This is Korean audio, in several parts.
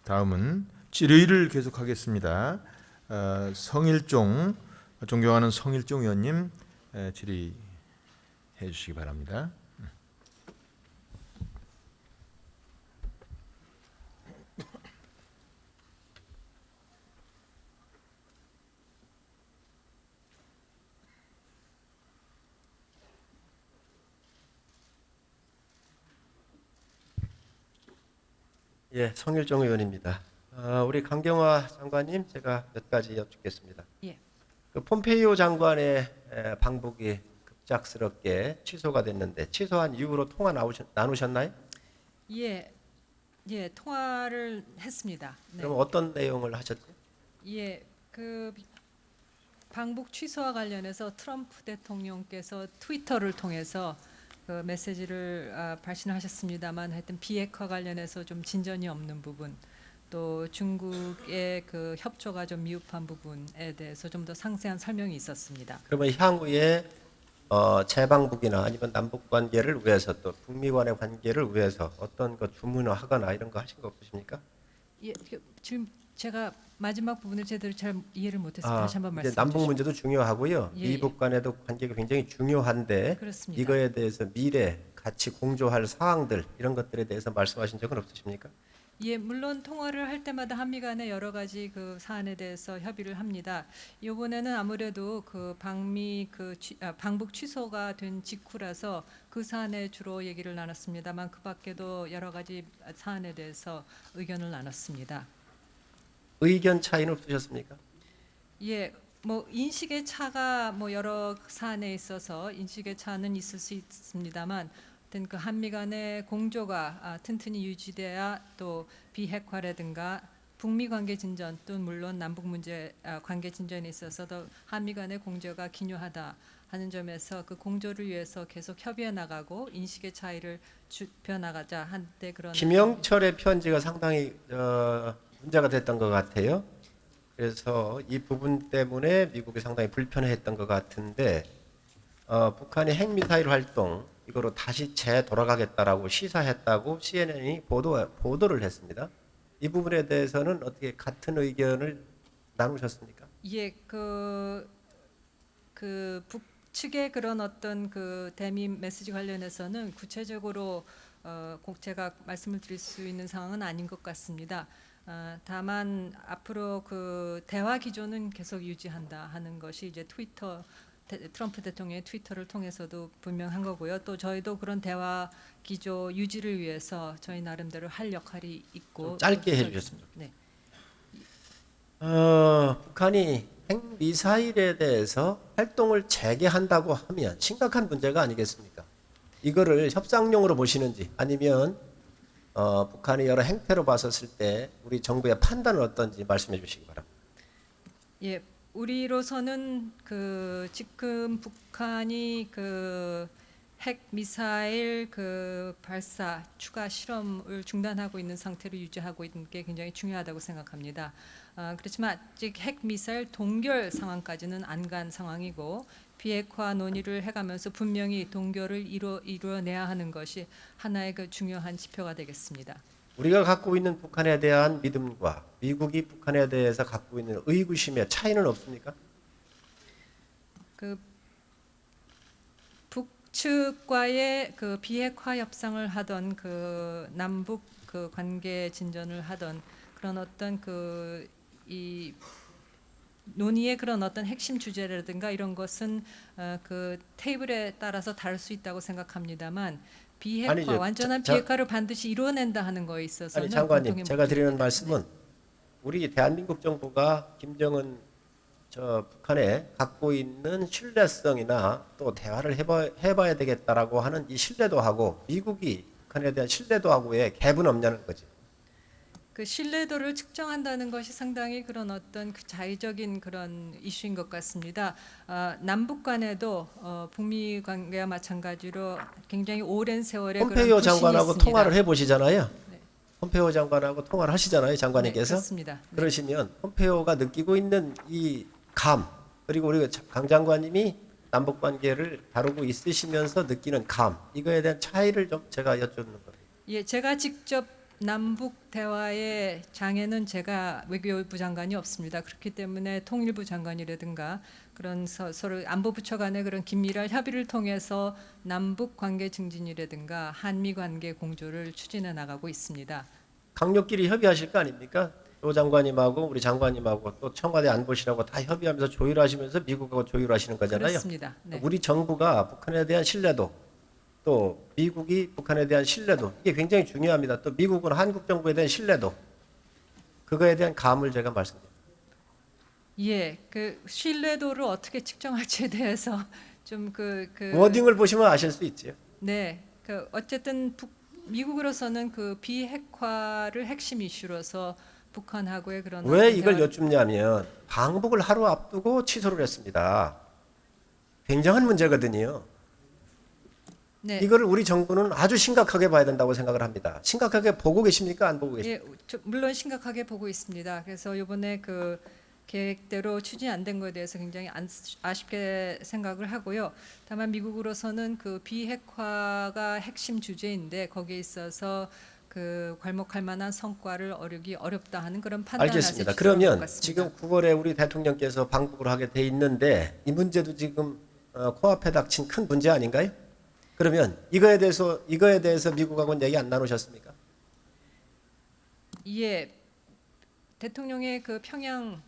다음은 질의를 계속하겠습니다. 성일종, 존경하는 성일종 의원님 질의해 주시기 바랍니다. 예, 성일종 의원입니다. 우리 강경화 장관님, 제가 몇 가지 여쭙겠습니다. 예. 그 폼페이오 장관의 방북이 급작스럽게 취소가 됐는데 취소한 이후로 통화 나누셨나요? 예, 예, 통화를 했습니다. 네. 그럼 어떤 내용을 하셨죠? 예, 그 방북 취소와 관련해서 트럼프 대통령께서 트위터를 통해서 그 메시지를 발신하셨습니다만, 하여튼 비핵화 관련해서 좀 진전이 없는 부분, 또 중국의 그 협조가 좀 미흡한 부분에 대해서 좀 더 상세한 설명이 있었습니다. 그러면 향후에 재방북이나 아니면 남북 관계를 위해서 또 북미 간의 관계를 위해서 어떤 거 주문을 하거나 이런 거 하신 거 없으십니까? 예, 지금 제가 마지막 부분을 제대로 잘 이해를 못했습니다. 다시 한번 이제 말씀해 남북 주시죠. 문제도 중요하고요. 예, 미북 간에도 관계가 굉장히 중요한데 그렇습니다. 이거에 대해서 미래 같이 공조할 사항들 이런 것들에 대해서 말씀하신 적은 없으십니까? 예, 물론 통화를 할 때마다 한미 간의 여러 가지 그 사안에 대해서 협의를 합니다. 이번에는 아무래도 그 방북 취소가 된 직후라서 그 사안에 주로 얘기를 나눴습니다만, 그 밖에도 여러 가지 사안에 대해서 의견을 나눴습니다. 의견 차이는 없으셨습니까? 예, 뭐 인식의 차가 뭐 여러 사안에 있어서 인식의 차는 있을 수 있습니다만, 하여튼 그 한미 간의 공조가 튼튼히 유지돼야 또 비핵화라든가 북미 관계 진전, 또 물론 남북 문제 관계 진전에 있어서도 한미 간의 공조가 기묘하다 하는 점에서 그 공조를 위해서 계속 협의해 나가고 인식의 차이를 좁혀 나가자 한때 그런. 김영철의 편지가 상당히 문제가 됐던 것 같아요. 그래서 이 부분 때문에 미국이 상당히 불편해했던 것 같은데 북한의 핵미사일 활동 이거로 다시 재돌아가겠다라고 시사했다고 CNN이 보도를 했습니다. 이 부분에 대해서는 어떻게 같은 의견을 나누셨습니까? 예, 그 북측의 그런 어떤 그 대미 메시지 관련해서는 구체적으로 꼭 제가 말씀을 드릴 수 있는 상황은 아닌 것 같습니다. 다만 앞으로 그 대화 기조는 계속 유지한다 하는 것이 이제 트럼프 대통령의 트위터를 통해서도 분명한 거고요. 또 저희도 그런 대화 기조 유지를 위해서 저희 나름대로 할 역할이 있고. 좀 짧게 해주셨습니다. 네. 북한이 핵미사일에 대해서 활동을 재개한다고 하면 심각한 문제가 아니겠습니까? 이거를 협상용으로 보시는지 아니면 북한이 여러 행태로 봤었을 때 우리 정부의 판단은 어떤지 말씀해 주시기 바랍니다. 예, 우리로서는 그 지금 북한이 그 핵 미사일 그 발사 추가 실험을 중단하고 있는 상태로 유지하고 있는 게 굉장히 중요하다고 생각합니다. 그렇지만 아직 핵 미사일 동결 상황까지는 안 간 상황이고, 비핵화 논의를 해가면서 분명히 동결을 이루어내야 하는 것이 하나의 그 중요한 지표가 되겠습니다. 우리가 갖고 있는 북한에 대한 믿음과 미국이 북한에 대해서 갖고 있는 의구심의 차이는 없습니까? 그 북측과의 그 비핵화 협상을 하던 그 남북 그 관계 진전을 하던 그런 어떤 이 논의의 그런 어떤 핵심 주제라든가 이런 것은 그 테이블에 따라서 다를 수 있다고 생각합니다만, 비핵화 아니죠. 완전한 비핵화를 반드시 이루어낸다 하는 거에 있어서는 아니 장관님, 공통의 제가 드리는 목적입니다. 말씀은 우리 대한민국 정부가 김정은 북한에 갖고 있는 신뢰성이나 또 대화를 해봐야 되겠다라고 하는 이 신뢰도하고 미국이 북한에 대한 신뢰도하고의 갭은 없냐는 거죠. 그 신뢰도를 측정한다는 것이 상당히 그런 어떤 그 자의적인 그런 이슈인 것 같습니다. 남북 간에도 북미 관계와 마찬가지로 굉장히 오랜 세월의 그런 폼페이오 불신이 장관하고 있습니다. 통화를 해보시잖아요. 네. 폼페이오 장관하고 통화를 하시잖아요, 네, 장관님께서. 그렇습니다. 네. 그러시면 폼페이오가 느끼고 있는 이 감, 그리고 우리 강 장관님이 남북 관계를 다루고 있으시면서 느끼는 감, 이거에 대한 차이를 좀 제가 여쭙는 거예요. 예, 제가 직접 남북 대화의 장에는 제가 외교부 장관이 없습니다. 그렇기 때문에 통일부 장관이라든가 그런 서로 안보부처 간의 그런 긴밀한 협의를 통해서 남북 관계 증진이라든가 한미 관계 공조를 추진해 나가고 있습니다. 강력끼리 협의하실 거 아닙니까? 조 장관님하고 우리 장관님하고 또 청와대 안보실하고 다 협의하면서 조율하시면서 미국하고 조율하시는 거잖아요. 그렇습니다. 네. 우리 정부가 북한에 대한 신뢰도 또 미국이 북한에 대한 신뢰도 이게 굉장히 중요합니다. 또 미국은 한국 정부에 대한 신뢰도 그거에 대한 감을 제가 말씀드립니다. 예, 그 신뢰도를 어떻게 측정할지에 대해서 좀 워딩을 보시면 아실 수 있지요. 네, 그 어쨌든 미국으로서는 그 비핵화를 핵심 이슈로서 북한하고의 그런 왜 어떤 이걸 대화- 여쭙냐면 방북을 하루 앞두고 취소를 했습니다. 굉장한 문제거든요. 네, 이거를 우리 정부는 아주 심각하게 봐야 된다고 생각을 합니다. 심각하게 보고 계십니까? 안 보고 계십니까? 예, 물론 심각하게 보고 있습니다. 그래서 이번에 그 계획대로 추진 안 된 것에 대해서 굉장히 아쉽게 생각을 하고요. 다만 미국으로서는 그 비핵화가 핵심 주제인데 거기에 있어서 그 괄목할 만한 성과를 얻기 어렵다 하는 그런 판단을 알겠습니다. 아직 취하는 것 그러면 같습니다. 지금 9월에 우리 대통령께서 방북을 하게 돼 있는데 이 문제도 지금 코앞에 닥친 큰 문제 아닌가요? 그러면 이거에 대해서 미국하고는 얘기 안 나누셨습니까? 예, 대통령의 그 평양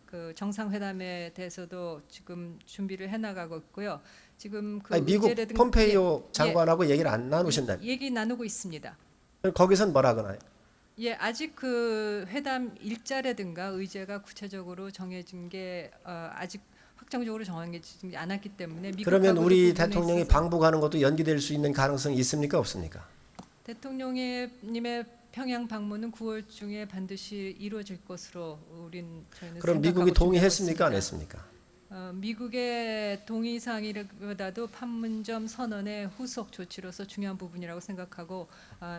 그 정상회담에 대해서도 지금 준비를 해나가고 있고요. 지금 그 아니, 미국 의제라든가- 폼페이오 예, 장관하고 얘기를 안 나누셨나요? 얘기 나누고 있습니다. 거기선 뭐라 그러나요? 예, 아직 그 회담 일자라든가 의제가 구체적으로 정해진 게 아직 확정적으로 정해지지 않았기 때문에 그러면 미국하고도 우리 부분에 대통령이 있어서 방북하는 것도 연기될 수 있는 가능성이 있습니까? 없습니까? 대통령님의 평양 방문은 9월 중에 반드시 이루어질 것으로 저희는 그럼 생각하고 미국이 동의했습니까? 준비하고 안 있습니다. 했습니까? 미국의 동의 사항이보다도 판문점 선언의 후속 조치로서 중요한 부분이라고 생각하고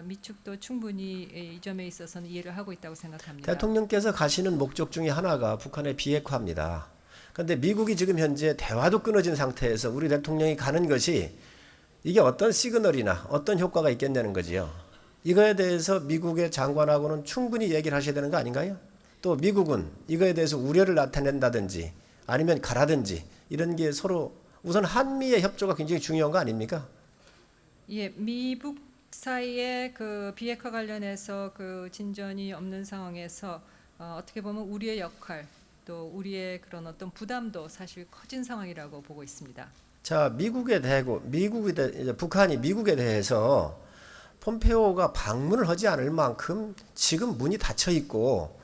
미측도 충분히 이 점에 있어서는 이해를 하고 있다고 생각합니다. 대통령께서 가시는 목적 중에 하나가 북한의 비핵화입니다. 그런데 미국이 지금 현재 대화도 끊어진 상태에서 우리 대통령이 가는 것이 이게 어떤 시그널이나 어떤 효과가 있겠냐는 거지요. 이거에 대해서 미국의 장관하고는 충분히 얘기를 하셔야 되는 거 아닌가요? 또 미국은 이거에 대해서 우려를 나타낸다든지 아니면 가라든지 이런 게 서로 우선 한미의 협조가 굉장히 중요한 거 아닙니까? 예, 미북 사이의 그 비핵화 관련해서 그 진전이 없는 상황에서 어떻게 보면 우리의 역할 또 우리의 그런 어떤 부담도 사실 커진 상황이라고 보고 있습니다. 자, 북한이 미국에 대해서 폼페오가 방문을 하지 않을 만큼 지금 문이 닫혀 있고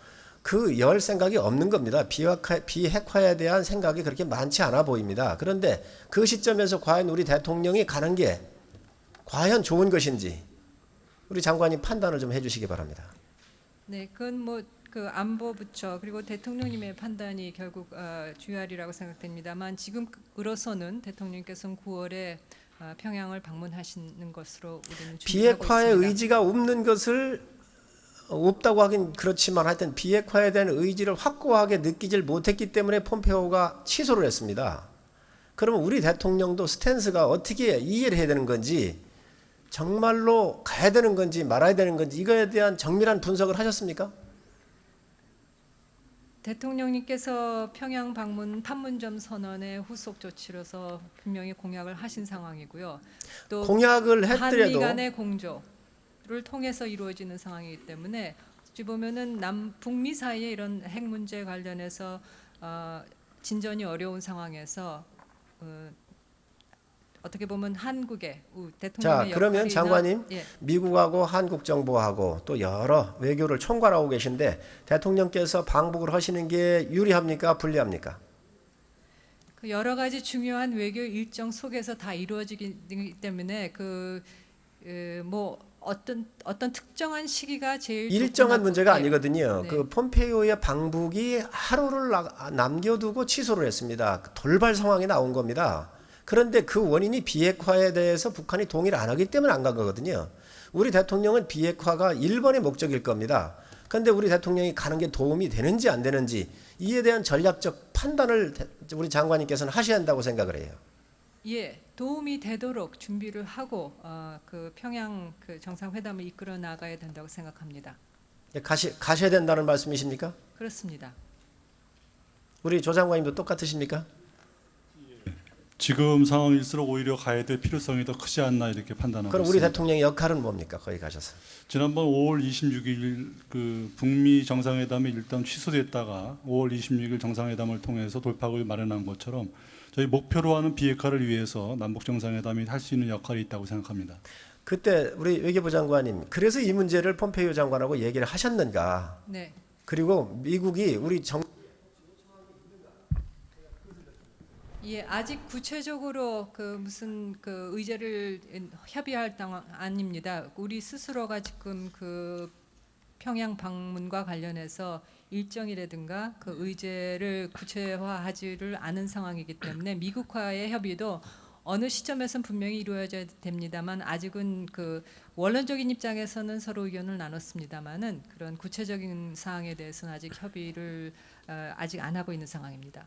그 열 생각이 없는 겁니다. 비핵화에 대한 생각이 그렇게 많지 않아 보입니다. 그런데 그 시점에서 과연 우리 대통령이 가는 게 과연 좋은 것인지 우리 장관님 판단을 좀 해주시기 바랍니다. 네, 그건 뭐 그 안보부처 그리고 대통령님의 판단이 결국 주요하리라고 생각됩니다만 지금으로서는 대통령께서는 9월에 평양을 방문하시는 것으로 우리는 준비하고 비핵화의 있습니다. 의지가 없는 것을 없다고 하긴 그렇지만 하여튼 비핵화에 대한 의지를 확고하게 느끼질 못했기 때문에 폼페오가 취소를 했습니다. 그러면 우리 대통령도 스탠스가 어떻게 이해를 해야 되는 건지 정말로 가야 되는 건지 말아야 되는 건지 이거에 대한 정밀한 분석을 하셨습니까? 대통령님께서 평양 방문 판문점 선언의 후속 조치로서 분명히 공약을 하신 상황이고요. 또 공약을 한미 했더라도 간의 공조를 통해서 이루어지는 상황이기 때문에 어찌 보면은 북미 사이의 이런 핵 문제 관련해서 진전이 어려운 상황에서 어떻게 보면 한국의 대통령의 자, 그러면 역할이나- 장관님 예. 미국하고 한국 정부하고 또 여러 외교를 총괄하고 계신데 대통령께서 방북을 하시는 게 유리합니까? 불리합니까? 그 여러 가지 중요한 외교 일정 속에서 다 이루어지기 때문에 뭐 어떤 특정한 시기가 제일 일정한 좋거나 문제가 예. 아니거든요. 네. 그 폼페이오의 방북이 하루를 남겨두고 취소를 했습니다. 돌발 상황이 나온 겁니다. 그런데 그 원인이 비핵화에 대해서 북한이 동의를 안 하기 때문에 안 간 거거든요. 우리 대통령은 비핵화가 1번의 목적일 겁니다. 그런데 우리 대통령이 가는 게 도움이 되는지 안 되는지 이에 대한 전략적 판단을 우리 장관님께서는 하셔야 한다고 생각을 해요. 예, 도움이 되도록 준비를 하고 그 평양 그 정상회담을 이끌어 나가야 된다고 생각합니다. 가셔야 된다는 말씀이십니까? 그렇습니다. 우리 조 장관님도 똑같으십니까? 지금 상황일수록 오히려 가야 될 필요성이 더 크지 않나 이렇게 판단하고 그럼 우리 있습니다. 대통령의 역할은 뭡니까? 거기 가셔서. 지난번 5월 26일 그 북미 정상회담이 일단 취소됐다가 5월 26일 정상회담을 통해서 돌파구를 마련한 것처럼 저희 목표로 하는 비핵화를 위해서 남북 정상회담이 할 수 있는 역할이 있다고 생각합니다. 그때 우리 외교부 장관님, 그래서 이 문제를 폼페이오 장관하고 얘기를 하셨는가? 네. 그리고 미국이 우리 예, 아직 구체적으로 그 무슨 그 의제를 협의할 당 아닙니다. 우리 스스로가 지금 그 평양 방문과 관련해서 일정이라든가 그 의제를 구체화하지를 않은 상황이기 때문에 미국과의 협의도 어느 시점에선 분명히 이루어져야 됩니다만 아직은 그 원론적인 입장에서는 서로 의견을 나눴습니다만은 그런 구체적인 사항에 대해서는 아직 협의를 아직 안 하고 있는 상황입니다.